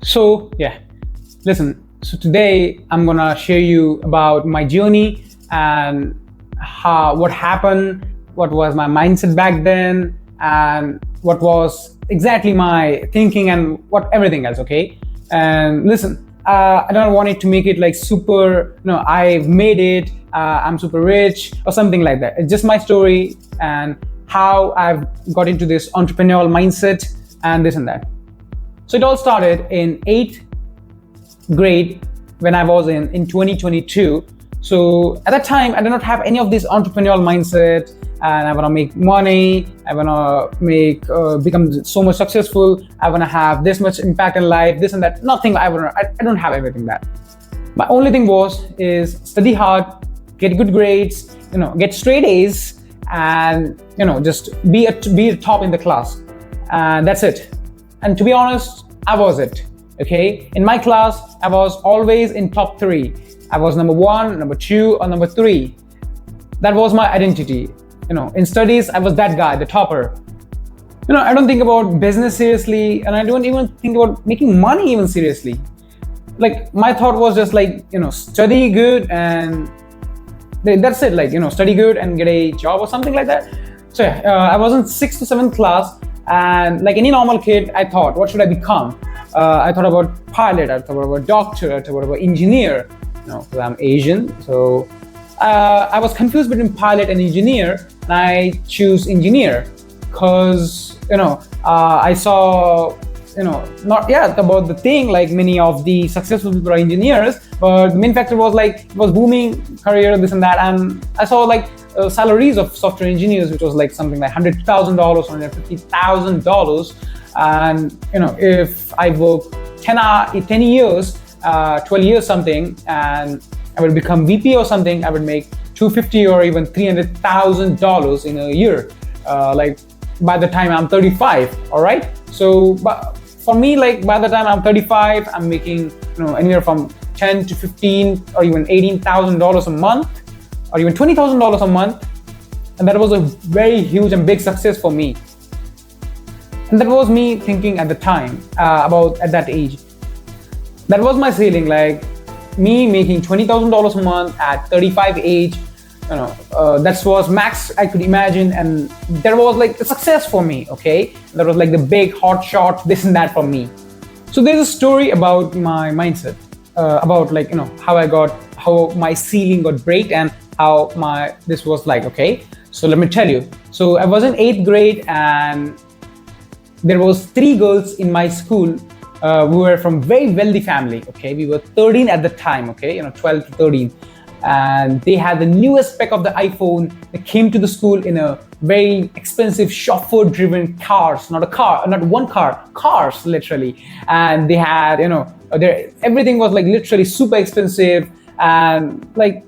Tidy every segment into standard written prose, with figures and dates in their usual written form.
So yeah, listen. So today I'm gonna share you about my journey and how what happened, what was my mindset back then, and what was exactly my thinking and what everything else. Okay, and listen. I don't want it to make it like super. I've made it. I'm super rich or something like that. It's just my story and how I've got into this entrepreneurial mindset and this and that. So it all started in eighth grade when I was in 2022. So at that time, I did not have any of this entrepreneurial mindset, and I want to make money. I want to make become so much successful. I want to have this much impact in life, this and that. Nothing. I don't have everything that. My only thing is study hard, get good grades, get straight A's, and just be a top in the class, and that's it. And to be honest, I was it. Okay, in my class, I was always in top three. I was number one, number two, or number three. That was my identity. In studies, I was that guy, the topper. I don't think about business seriously, and I don't even think about making money even seriously. Like my thought was just like, study good and that's it. Like, study good and get a job or something like that. So I was in sixth to seventh class, and like any normal kid, I thought, what should I become? I thought about pilot, I thought about doctor, I thought about engineer, because I'm Asian. So I was confused between pilot and engineer, and I choose engineer because, I saw, not yet about the thing, like many of the successful people are engineers, but the main factor was like, it was booming career, this and that. And I saw like salaries of software engineers, which was like something like $100,000, $150,000. And if I work 10 years, 12 years something, and I would become VP or something, I would make $250 or even $300,000 in a year, like by the time I'm 35. All right. So, but for me, like by the time I'm 35, I'm making anywhere from 10 to 15 or even $18,000 a month, or even $20,000 a month, and that was a very huge and big success for me. And that was me thinking at the time, about at that age. That was my ceiling, like me making $20,000 a month at 35 age. That was max I could imagine, and that was like a success for me. Okay, that was like the big hot shot, this and that for me. So there's a story about my mindset, about like how my ceiling got break and how this was like. Okay, so let me tell you. So I was in eighth grade, and there was three girls in my school. We were from very wealthy family. Okay, we were 13 at the time. Okay, 12 to 13, and they had the newest spec of the iPhone. They came to the school in a very expensive chauffeur-driven cars, not one car, cars literally. And they had, everything was like literally super expensive. And like,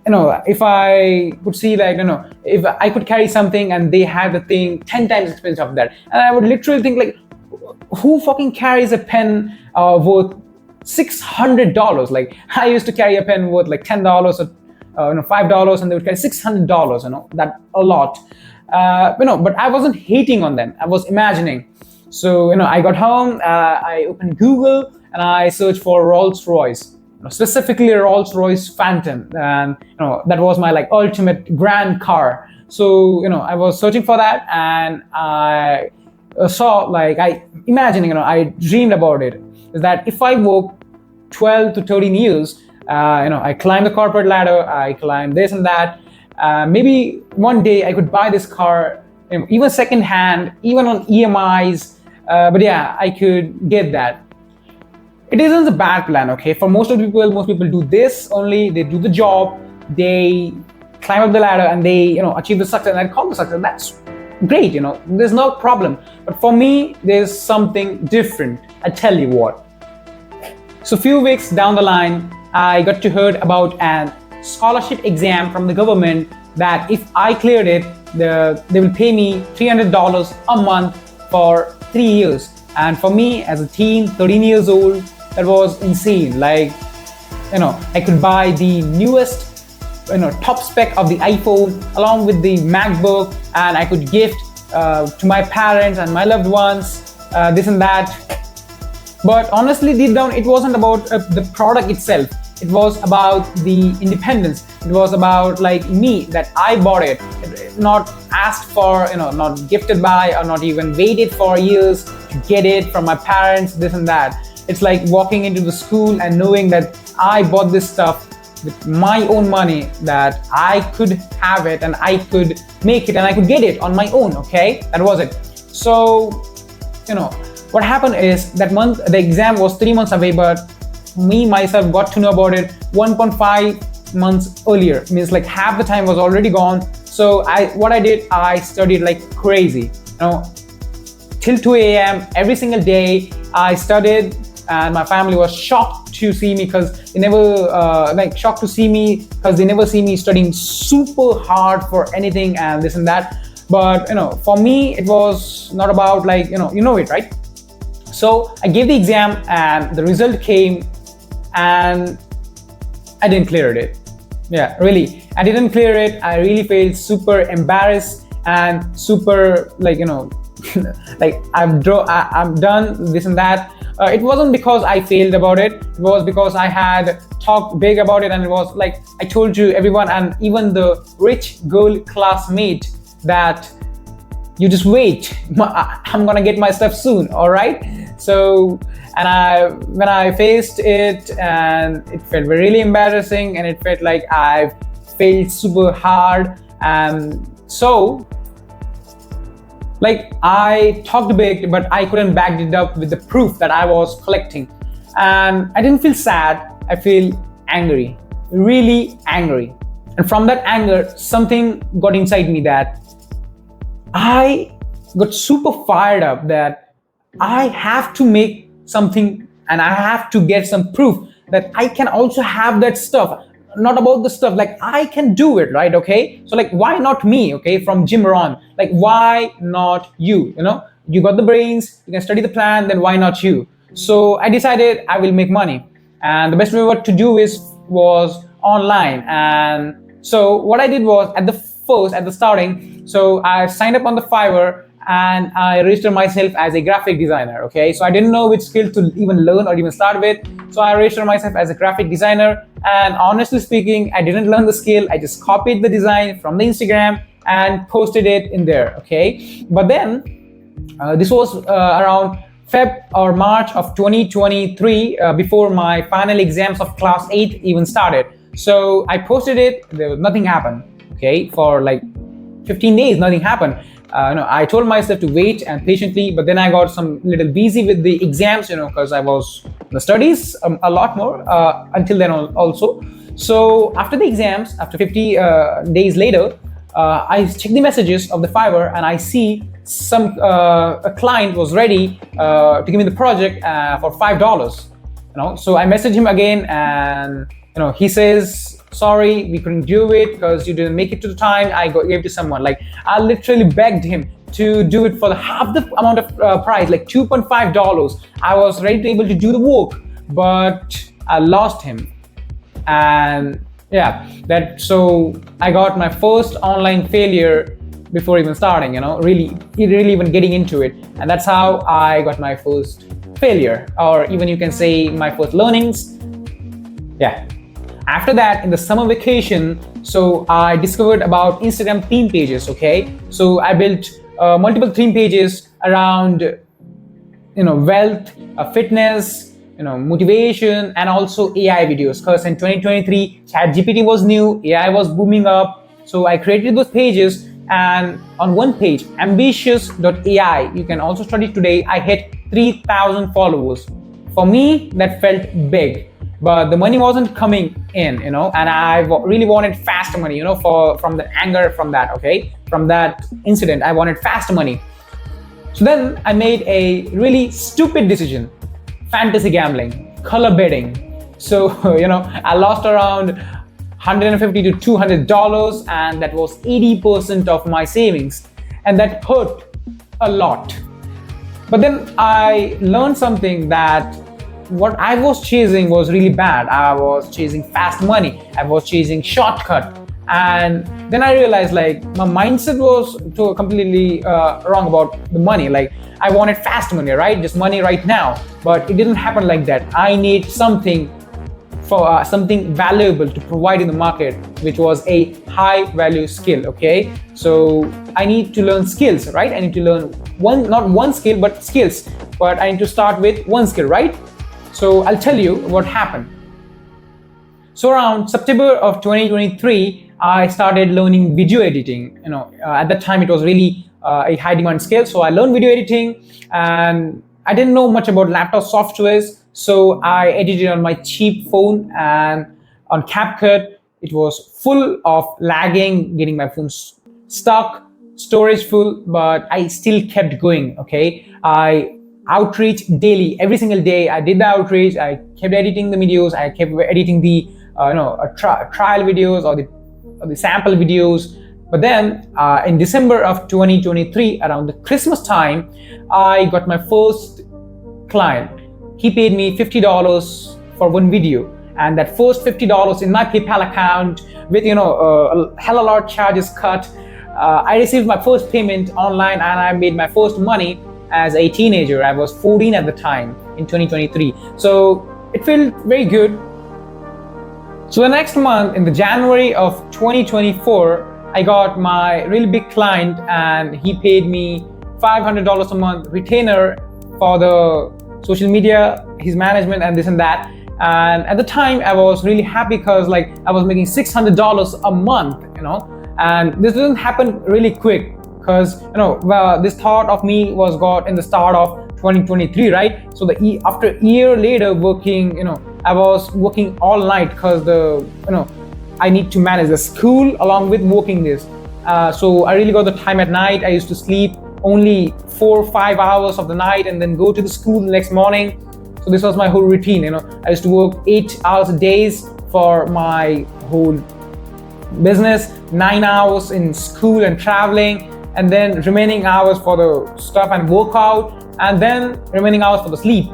if I could see like, if I could carry something and they had the thing 10 times expensive of that, and I would literally think like, who fucking carries a pen worth $600? Like I used to carry a pen worth like $10 or $5, and they would carry $600. That a lot. But I wasn't hating on them. I was imagining. So I got home. I opened Google and I searched for Rolls Royce. Specifically Rolls-Royce Phantom, and that was my like ultimate grand car. So I was searching for that, and I saw like I dreamed about it. Is that if I work 12 to 13 years, I climbed the corporate ladder, I climbed this and that. Maybe one day I could buy this car, even second hand, even on EMIs. But yeah, I could get that. It isn't a bad plan, okay? For most people do this only. They do the job, they climb up the ladder, and they achieve the success. And I call the success. That's great, there's no problem. But for me, there's something different. I tell you what. So a few weeks down the line, I got to heard about an scholarship exam from the government that if I cleared it, they will pay me $300 a month for 3 years. And for me, as a teen, 13 years old, that was insane. Like, I could buy the newest, top spec of the iPhone along with the MacBook, and I could gift to my parents and my loved ones, this and that. But honestly, deep down, it wasn't about the product itself. It was about the independence. It was about like me, that I bought it, not asked for, not gifted by, or not even waited for years to get it from my parents, this and that. It's like walking into the school and knowing that I bought this stuff with my own money, that I could have it and I could make it and I could get it on my own. Okay, that was it. So, what happened is that month the exam was 3 months away, but me myself got to know about it 1.5 months earlier. It means like half the time was already gone. So what I did, I studied like crazy, till 2 a.m. every single day. I studied, and my family was shocked to see me, because they never shocked to see me because they never see me studying super hard for anything and this and that. But for me, it was not about like it, right? So I gave the exam and the result came, and I didn't clear it. Yeah, really, I didn't clear it. I really felt super embarrassed and super like like I'm done, this and that. It wasn't because I failed about it. It was because I had talked big about it, and it was like I told you everyone, and even the rich girl classmate, that you just wait. I'm gonna get my stuff soon. All right. So, and when I faced it, and it felt really embarrassing, and it felt like I failed super hard, and so like I talked big, but I couldn't back it up with the proof that I was collecting. And I didn't feel sad. I feel angry, really angry. And from that anger, something got inside me, that I got super fired up, that I have to make something, and I have to get some proof that I can also have that stuff. Not about the stuff, like I can do it, right? Okay, so like why not me? Okay, from Jim Rohn, like why not you? You got the brains, you can study the plan, then why not you? So I decided I will make money, and the best way what to do was online. And so what I did was, at the starting, so I signed up on the Fiverr, and I registered myself as a graphic designer. Okay, so I didn't know which skill to even learn or even start with. So I registered myself as a graphic designer, and honestly speaking, I didn't learn the skill. I just copied the design from the Instagram and posted it in there. Okay, but then this was around Feb or March of 2023, before my final exams of class 8 even started. So I posted it. There was nothing happened. Okay, for like 15 days, nothing happened. I told myself to wait and patiently, but then I got some little busy with the exams, because I was in the studies a lot more until then also. So after the exams, after 50 days later, I check the messages of the Fiverr, and I see a client was ready to give me the project for $5. So I messaged him again, and he says, sorry, we couldn't do it because you didn't make it to the time. I gave to someone. Like I literally begged him to do it for the half the amount of price, like $2.5. I was ready to able to do the work, but I lost him. And yeah, so I got my first online failure before even starting, really even getting into it. And that's how I got my first failure, or even you can say my first learnings. Yeah. After that, in the summer vacation, so I discovered about Instagram theme pages. Okay, so I built multiple theme pages around wealth, fitness, motivation, and also AI videos, because in 2023 ChatGPT was new, AI was booming up. So I created those pages, and on one page, ambitious.ai, you can also study today, I hit 3,000 followers. For me, that felt big, but the money wasn't coming in, and I really wanted faster money, from the anger from that, okay, from that incident. I wanted faster money. So then I made a really stupid decision: fantasy gambling, color betting. So I lost around $150 to $200, and that was 80% of my savings, and that hurt a lot. But then I learned something, that what I was chasing was really bad. I was chasing fast money. I was chasing shortcut. And then I realized like my mindset was completely wrong about the money. Like I wanted fast money, right? Just money right now. But it didn't happen like that. I need something for something valuable to provide in the market, which was a high value skill. Okay, so I need to learn skills, right? I need to learn not one skill but skills, but I need to start with one skill, right? So I'll tell you what happened. So around September of 2023, I started learning video editing. At that time it was really a high demand skill. So I learned video editing, and I didn't know much about laptop softwares. So I edited on my cheap phone and on CapCut. It was full of lagging, getting my phone stuck, storage full, but I still kept going. Okay, I outreach daily, every single day. I did the outreach. I kept editing the videos. I kept editing the trial videos or the sample videos. But then in December of 2023, around the Christmas time, I got my first client. He paid me $50 for one video, and that first $50 in my PayPal account with a hell of a lot of charges cut. I received my first payment online, and I made my first money as a teenager. I was 14 at the time in 2023. So it felt very good. So the next month, in the January of 2024, I got my really big client, and he paid me $500 a month retainer for the social media, his management, and this and that. And at the time, I was really happy because like I was making $600 a month, and this didn't happen really quick because this thought of me was got in the start of 2023, right? So after a year later working, I was working all night because I need to manage the school along with working this. So I really got the time at night. I used to sleep only 4 or 5 hours of the night and then go to the school the next morning. So this was my whole routine. I used to work 8 hours a day for my whole business, 9 hours in school and traveling, and then remaining hours for the stuff and workout, and then remaining hours for the sleep.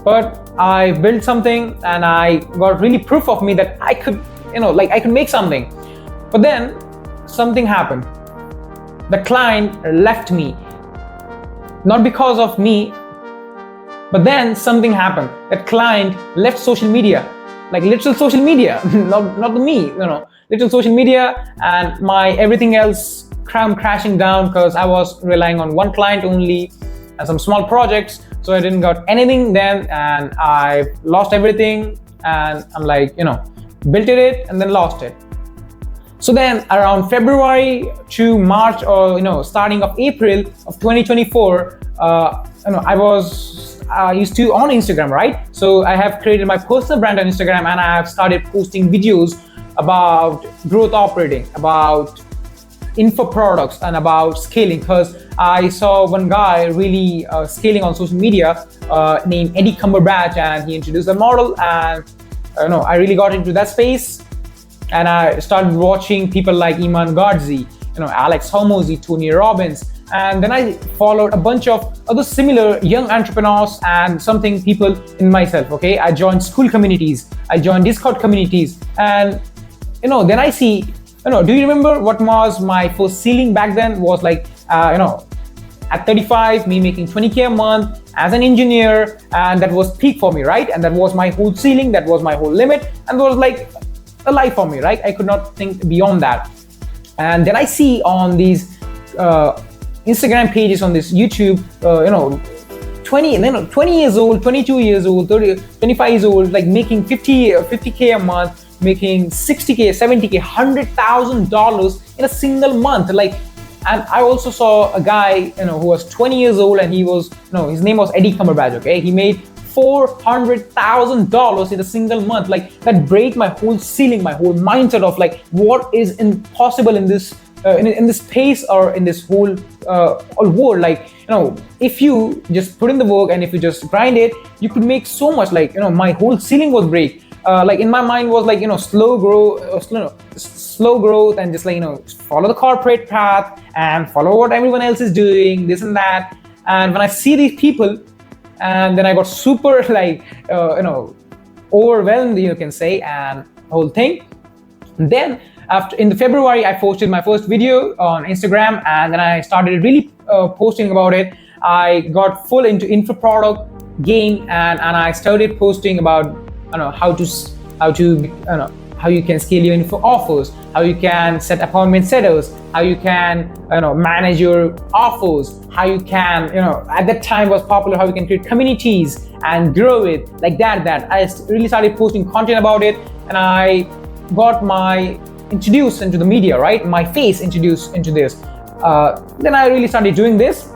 But I built something, and I got really proof of me that I could, I could make something. But then something happened. The client left me, not because of me, but then something happened. That client left social media, like literal social media, not me, literal social media, and my everything else crashing down because I was relying on one client only and some small projects. So I didn't got anything then, and I lost everything. And I'm like, built it and then lost it. So then around February to March, or starting of April of 2024, I used to on Instagram, right? So I have created my personal brand on Instagram, and I have started posting videos about growth operating, about info products, and about scaling, because I saw one guy really scaling on social media named Eddie Cumberbatch, and he introduced the model, and I really got into that space. And I started watching people like Iman Gadzhi, Alex Hormozi, Tony Robbins. And then I followed a bunch of other similar young entrepreneurs and something people in myself, okay? I joined school communities, I joined Discord communities. And, then I see, do you remember what was my first ceiling back then? Was like, at 35, me making 20K a month as an engineer. And that was peak for me, right? And that was my whole ceiling, that was my whole limit. And that was like a life for me, right? I could not think beyond that. And then I see on these Instagram pages, on this YouTube, 20 years old, 22 years old, 30, 25 years old, like making 50K a month, making 60K, 70K, $100,000 in a single month. And I also saw a guy, who was 20 years old, and he was, his name was Eddie Cumberbatch, okay? He made $400,000 in a single month. Like that break my whole ceiling, my whole mindset of like what is impossible in this in this space or in this whole world. Like if you just put in the work and if you just grind it, you could make so much. Like my whole ceiling was break. Like in my mind was like slow growth and just like follow the corporate path and follow what everyone else is doing, this and that. And when I see these people, and then I got super like overwhelmed, you can say, and whole thing. And then After in the February, I posted my first video on Instagram, and then I started really posting about it. I got full into info product game, and I started posting about how you can scale your info offers, how you can set appointment setters, how you can manage your offers, how you can at that time was popular how you can create communities and grow it like that. I really started posting content about it, and I got introduced into the media, right? My face introduced into this. Then I really started doing this.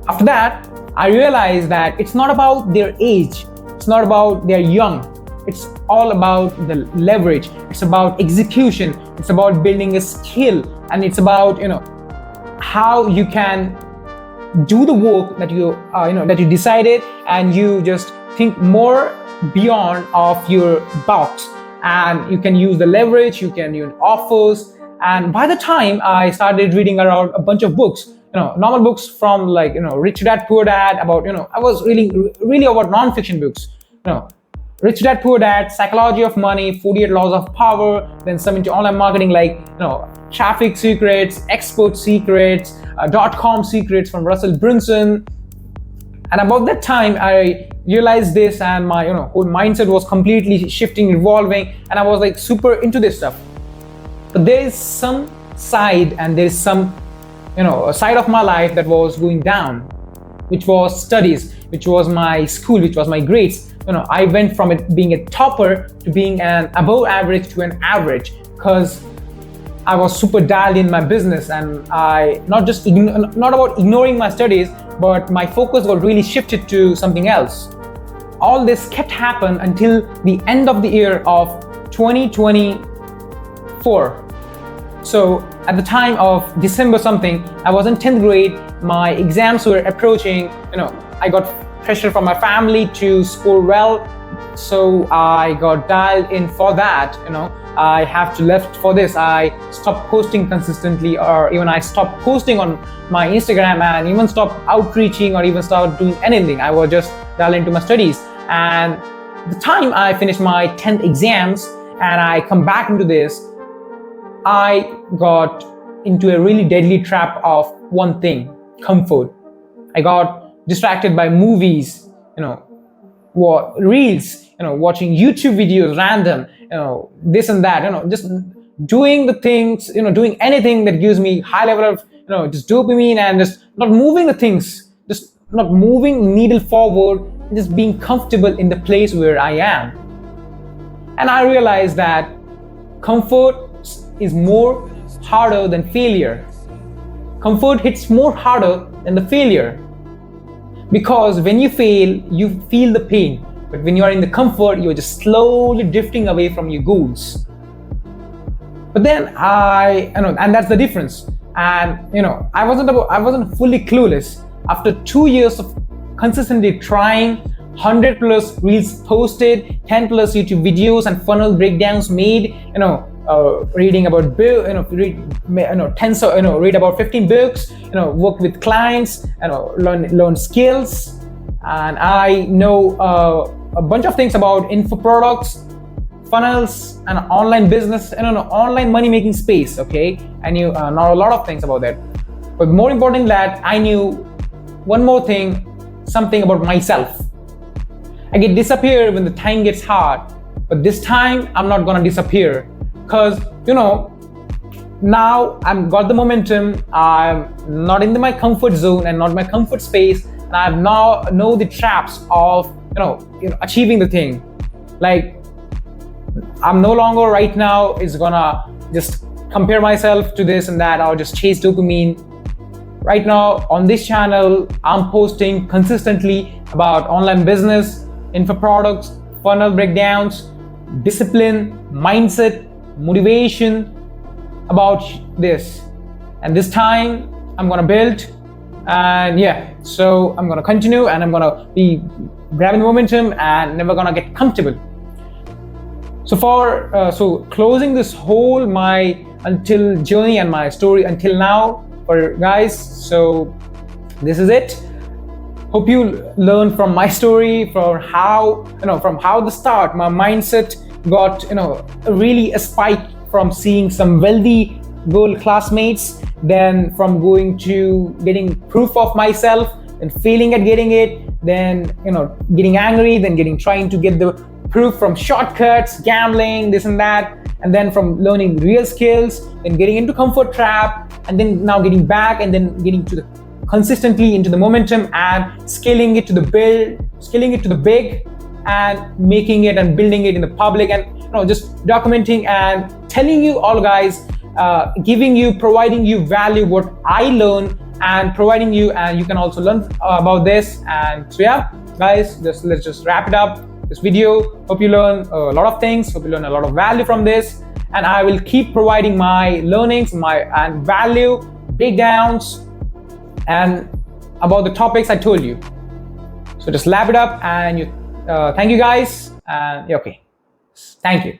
After that, I realized that it's not about their age, it's not about they're young. It's all about the leverage. It's about execution. It's about building a skill, and it's about how you can do the work that that you decided, and you just think more beyond of your box, and you can use the leverage. You can use offers. And by the time I started reading around a bunch of books, normal books from like Rich Dad Poor Dad, about I was really about non-fiction books. Rich Dad Poor Dad, Psychology of Money, 48 Laws of Power, then some into online marketing like Traffic Secrets, Expert Secrets, .com Secrets from Russell Brunson. And about that time, I realized this, and my whole mindset was completely shifting, evolving, and I was like super into this stuff. But there is some side, and there is some a side of my life that was going down, which was studies, which was my school, which was my grades. I went from it being a topper to being an above average to an average, because I was super dialed in my business, and I not about ignoring my studies, but my focus got really shifted to something else. All this kept happen until the end of the year of 2024. So at the time of December something, I was in 10th grade, my exams were approaching, I got pressure from my family to score well, so I got dialed in for that. I have to left for this. I stopped posting consistently, or even I stopped posting on my Instagram, and even stopped outreaching, or even started doing anything. I was just dialed into my studies. And the time I finished my 10th exams and I come back into this, I got into a really deadly trap of one thing: comfort. I got distracted by movies, reels, watching YouTube videos, random, this and that, just doing the things, doing anything that gives me high level of, just dopamine, and just not moving the things, just not moving needle forward, just being comfortable in the place where I am. And I realized that comfort is more harder than failure. Comfort hits more harder than the failure. Because when you fail, you feel the pain. But when you are in the comfort, you're just slowly drifting away from your goals. But then and that's the difference. And I wasn't fully clueless. After 2 years of consistently trying, 100 plus reels posted, 10 plus YouTube videos and funnel breakdowns made, reading about read about 15 books, work with clients, learn skills, and I know a bunch of things about info products, funnels, and online business, and online money making space. Okay, I knew not a lot of things about that, but more important than that, I knew one more thing, something about myself. I get disappear when the time gets hard, but this time I'm not gonna disappear. Because now I've got the momentum, I'm not in my comfort zone and not my comfort space, and I now know the traps of achieving the thing. Like, I'm no longer right now is gonna just compare myself to this and that, or just chase dopamine. Right now on this channel, I'm posting consistently about online business, info products, funnel breakdowns, discipline, mindset, motivation, about this. And this time I'm gonna build, and so I'm gonna continue, and I'm gonna be grabbing the momentum and never gonna get comfortable. So closing this whole my until journey and my story until now for guys, so this is it. Hope you learn from my story, from how the start my mindset got really a spike from seeing some wealthy gold classmates, then from going to getting proof of myself and failing at getting it, then getting angry, then trying to get the proof from shortcuts, gambling, this and that, and then from learning real skills, then getting into comfort trap, and then now getting back, and then getting to the consistently into the momentum and scaling it to the big, and making it and building it in the public, and just documenting and telling you all guys, providing you value what I learn, and providing you, and you can also learn about this. And so yeah guys, let's just wrap it up this video. Hope you learn a lot of things, hope you learn a lot of value from this, and I will keep providing my learnings and value, breakdowns, and about the topics I told you. So just lap it up, and thank you guys, and okay, thank you.